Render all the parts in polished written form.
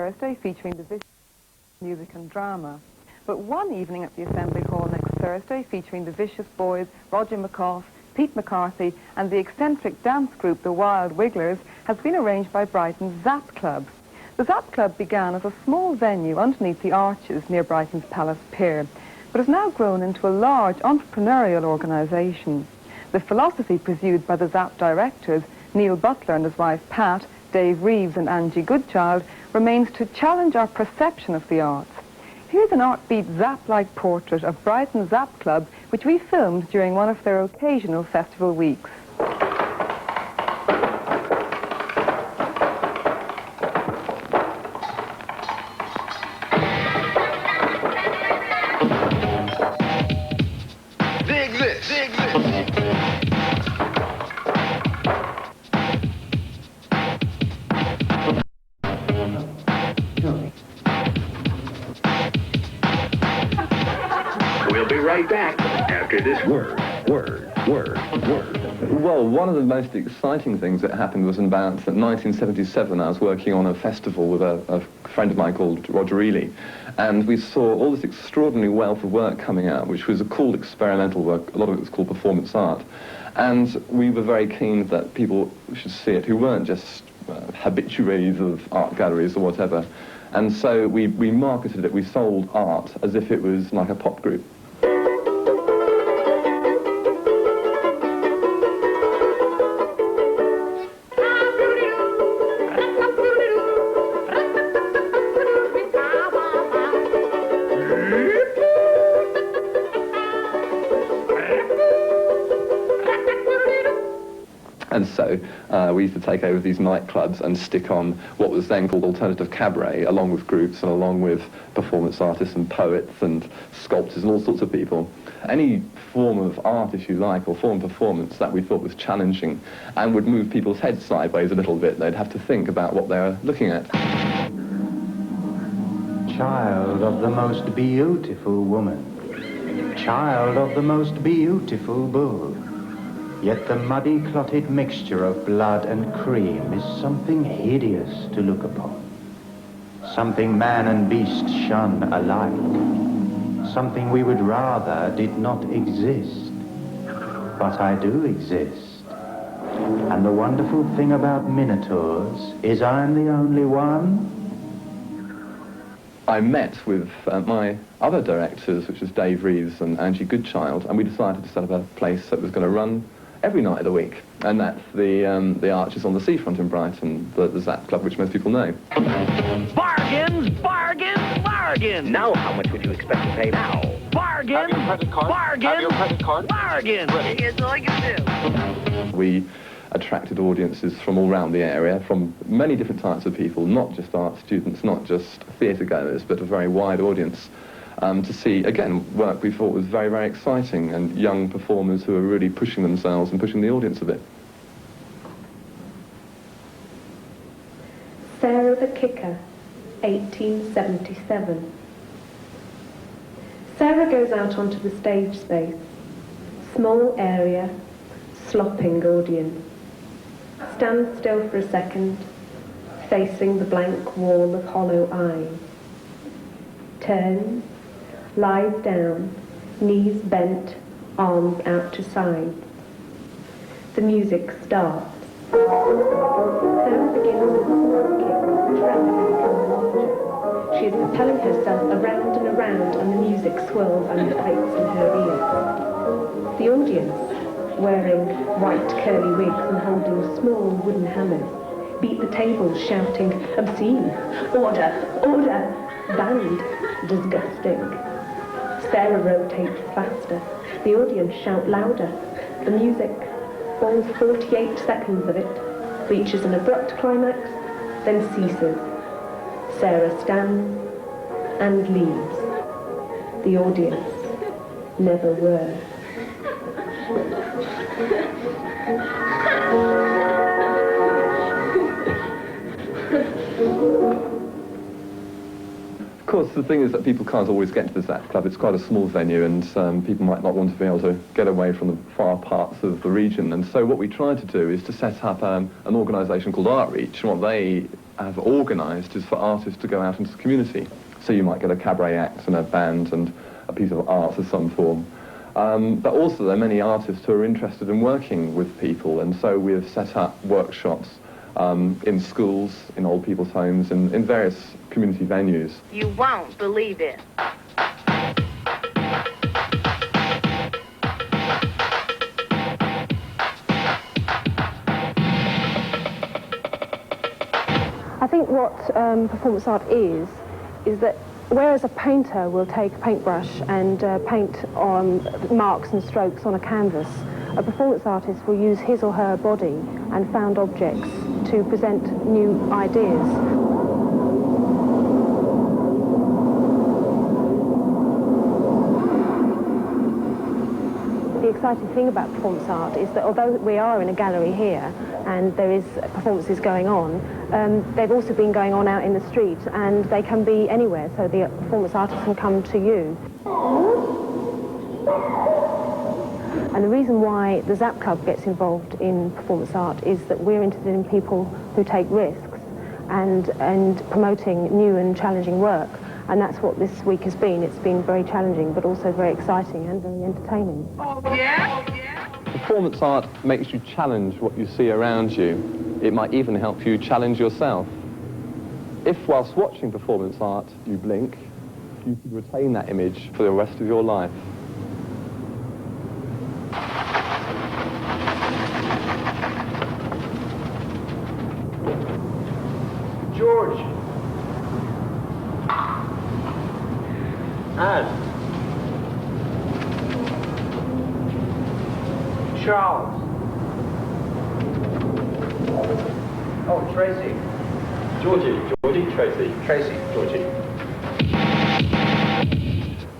Thursday, featuring the vicious music and drama. But one evening at the Assembly Hall next Thursday, featuring the Vicious Boys, Roger McCough, Pete McCarthy, and the eccentric dance group, the Wild Wigglers, has been arranged by Brighton's Zap Club. The Zap Club began as a small venue underneath the arches near Brighton's Palace Pier, but has now grown into a large entrepreneurial organisation. The philosophy pursued by the Zap directors, Neil Butler and his wife Pat, Dave Reeves and Angie Goodchild, remains to challenge our perception of the arts. Here's an art-beat Zap-like portrait of Brighton Zap Club, which we filmed during one of their occasional festival weeks. Dig this! Dig this! We'll be right back after this word. Well, one of the most exciting things that happened was in about 1977. I was working on a festival with a friend of mine called Roger Ely, and we saw all this extraordinary wealth of work coming out, which was called experimental work. A lot of it was called performance art. And we were very keen that people should see it who weren't just habitués of art galleries or whatever. And so we marketed it, we sold art as if it was like a pop group. And so we used to take over these nightclubs and stick on what was then called alternative cabaret, along with groups and along with performance artists and poets and sculptors and all sorts of people. Any form of art, if you like, or form of performance that we thought was challenging and would move people's heads sideways a little bit. They'd have to think about what they were looking at. Child of the most beautiful woman, child of the most beautiful bull. Yet the muddy, clotted mixture of blood and cream is something hideous to look upon. Something man and beast shun alike. Something we would rather did not exist. But I do exist. And the wonderful thing about minotaurs is I'm the only one. I met with my other directors, which was Dave Reeves and Angie Goodchild, and we decided to set up a place that was going to run every night of the week, and that's the Arches on the Seafront in Brighton, the Zap Club, which most people know. Bargains, bargains, bargains! Now how much would you expect to pay now? Bargains, Have your credit card? bargains, Have your credit card? bargains! Here's all you do. We attracted audiences from all around the area, from many different types of people, not just art students, not just theatre goers, but a very wide audience. To see, again, work we thought was very, very exciting, and young performers who are really pushing themselves and pushing the audience a bit. Sarah the Kicker, 1877. Sarah goes out onto the stage space. Small area, slopping audience. Stands still for a second, facing the blank wall of hollow eyes. Turns, lies down, knees bent, arms out to sides. The music starts. Sarah begins with a small kick, which rapidly becomes larger. She is propelling herself around and around, and the music swirls and vibrates in her ears. The audience, wearing white curly wigs and holding small wooden hammers, beat the tables shouting, "Obscene! Order! Order! Banned! Disgusting!" Sarah rotates faster. The audience shout louder. The music, all 48 seconds of it, reaches an abrupt climax, then ceases. Sarah stands and leaves. The audience never were. Of course, the thing is that people can't always get to the Zap Club. It's quite a small venue, and people might not want to be able to get away from the far parts of the region. And so what we tried to do is to set up an organisation called Art Reach. And what they have organised is for artists to go out into the community. So you might get a cabaret act and a band and a piece of art of some form. But also there are many artists who are interested in working with people, and so we have set up workshops in schools, in old people's homes, in various community venues. You won't believe it. I think what performance art is that whereas a painter will take a paintbrush and paint on marks and strokes on a canvas, a performance artist will use his or her body and found objects to present new ideas. The exciting thing about performance art is that although we are in a gallery here and there is performances going on, they've also been going on out in the street, and they can be anywhere, so the performance artist can come to you. And the reason why the Zap Club gets involved in performance art is that we're interested in people who take risks and promoting new and challenging work. And that's what this week has been. It's been very challenging, but also very exciting and very entertaining. Oh, yeah? Oh, yeah? Performance art makes you challenge what you see around you. It might even help you challenge yourself. If whilst watching performance art you blink, you can retain that image for the rest of your life. George. Anne. Charles. Oh, Tracy. Georgie, Tracy. Georgie.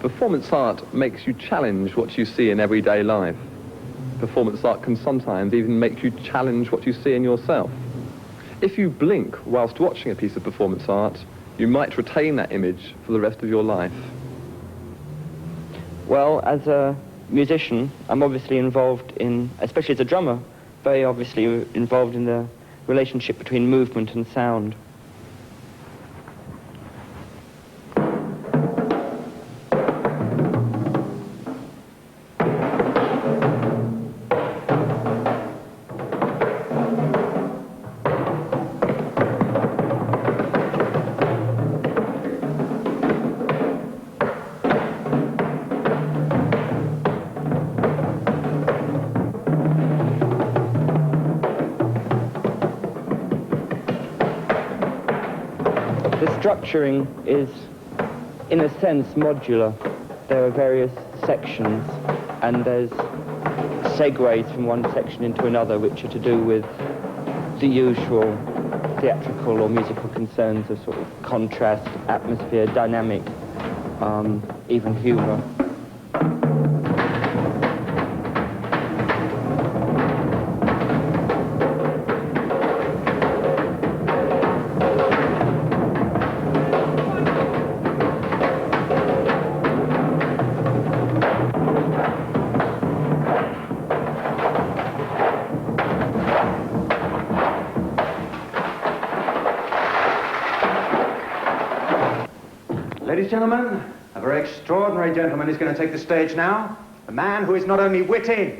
Performance art makes you challenge what you see in everyday life. Performance art can sometimes even make you challenge what you see in yourself. If you blink whilst watching a piece of performance art, you might retain that image for the rest of your life. Well, as a musician, I'm obviously involved in, especially as a drummer, very obviously involved in the relationship between movement and sound. The structuring is, in a sense, modular. There are various sections, and there's segues from one section into another, which are to do with the usual theatrical or musical concerns of sort of contrast, atmosphere, dynamic, even humour. Ladies and gentlemen, a very extraordinary gentleman is going to take the stage now. A man who is not only witty,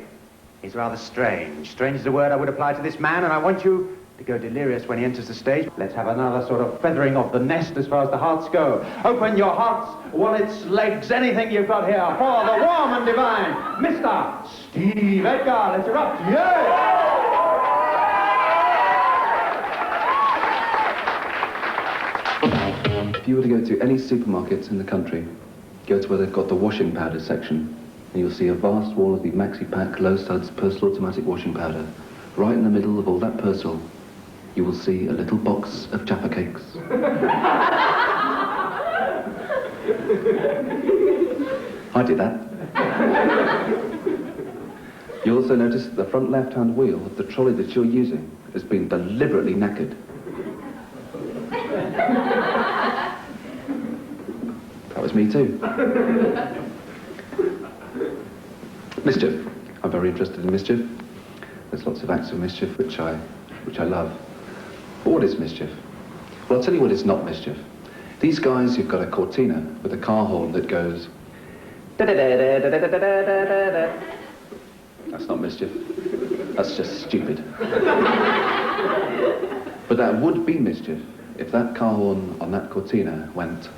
he's rather strange. Strange is the word I would apply to this man, and I want you to go delirious when he enters the stage. Let's have another sort of feathering of the nest as far as the hearts go. Open your hearts, wallets, legs, anything you've got here for the warm and divine Mr. Steve Edgar. Let's erupt. Yay! If you were to go to any supermarkets in the country, go to where they've got the washing powder section, and you'll see a vast wall of the maxi-pack, low suds, Persil automatic washing powder. Right in the middle of all that Persil, you will see a little box of Jaffa cakes. I did that. You'll also notice that the front left-hand wheel of the trolley that you're using has been deliberately knackered. That was me too. Mischief. I'm very interested in mischief. There's lots of acts of mischief which I love. But what is mischief? Well, I'll tell you what is not mischief. These guys who've got a cortina with a car horn that goes... That's not mischief. That's just stupid. But that would be mischief if that car horn on that cortina went...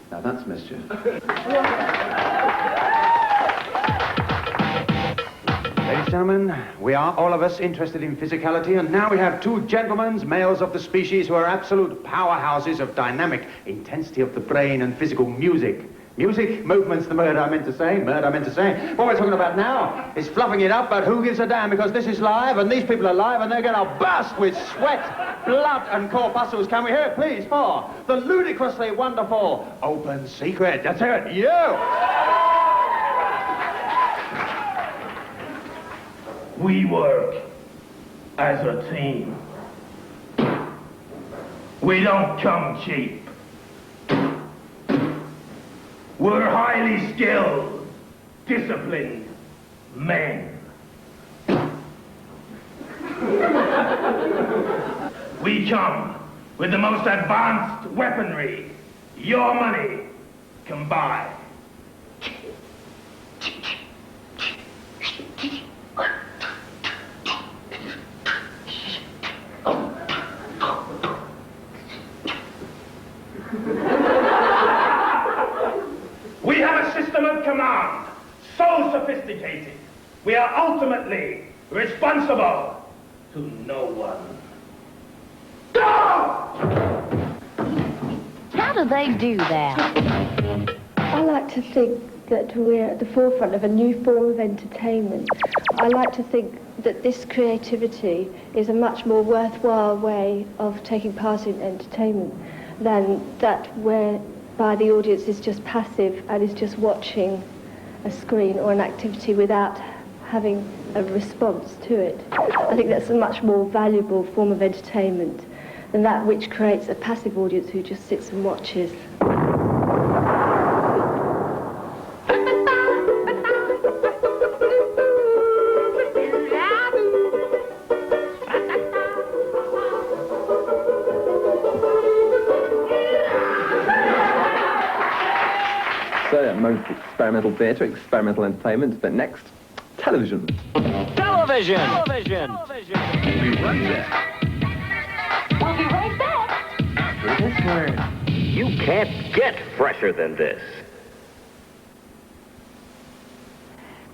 Now that's mischief. Ladies and gentlemen, we are all of us interested in physicality, and now we have two gentlemen, males of the species, who are absolute powerhouses of dynamic intensity of the brain and physical music. Music, movement's the word I meant to say, What we're talking about now is fluffing it up, but who gives a damn, because this is live, and these people are live, and they're going to burst with sweat, blood, and corpuscles. Can we hear it, please, for the ludicrously wonderful Open Secret? Let's hear it, you! We work as a team. We don't come cheap. We're highly skilled, disciplined men. We come with the most advanced weaponry your money can buy. We have a system of command so sophisticated, we are ultimately responsible to no one. Go! How do they do that? I like to think that we're at the forefront of a new form of entertainment. I like to think that this creativity is a much more worthwhile way of taking part in entertainment than that whereby the audience is just passive and is just watching a screen or an activity without having a response to it. I think that's a much more valuable form of entertainment than that which creates a passive audience who just sits and watches. So, most experimental theatre, experimental entertainment, but next, television. Television! Television! We'll be right back. After this word. You can't get fresher than this.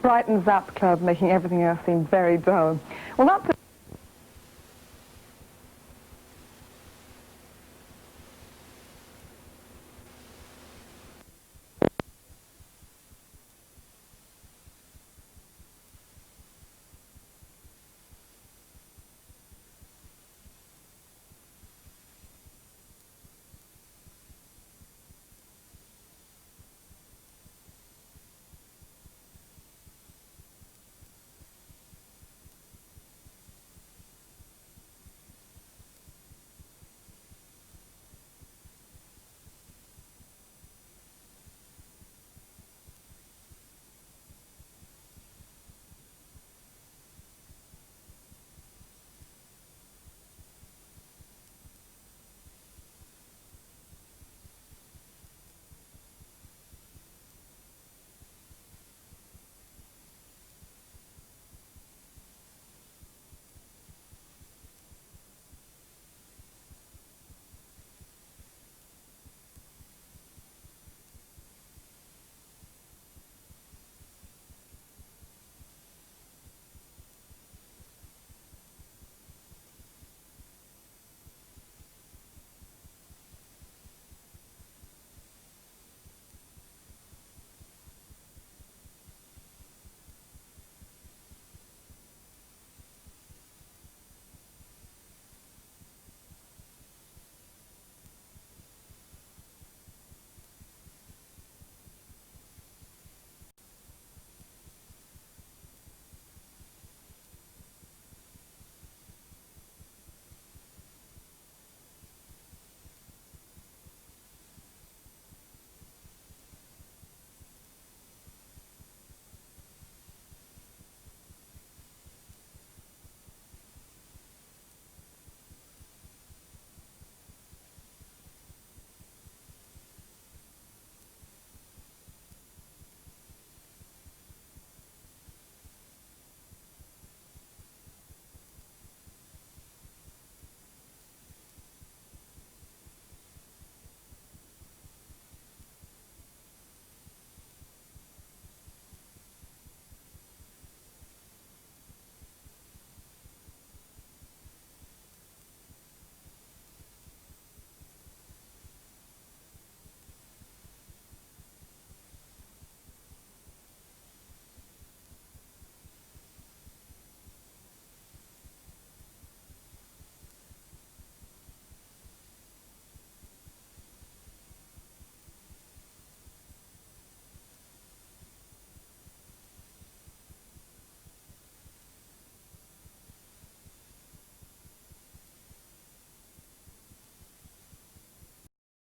Brighton Zap Club making everything else seem very dull. Well, that's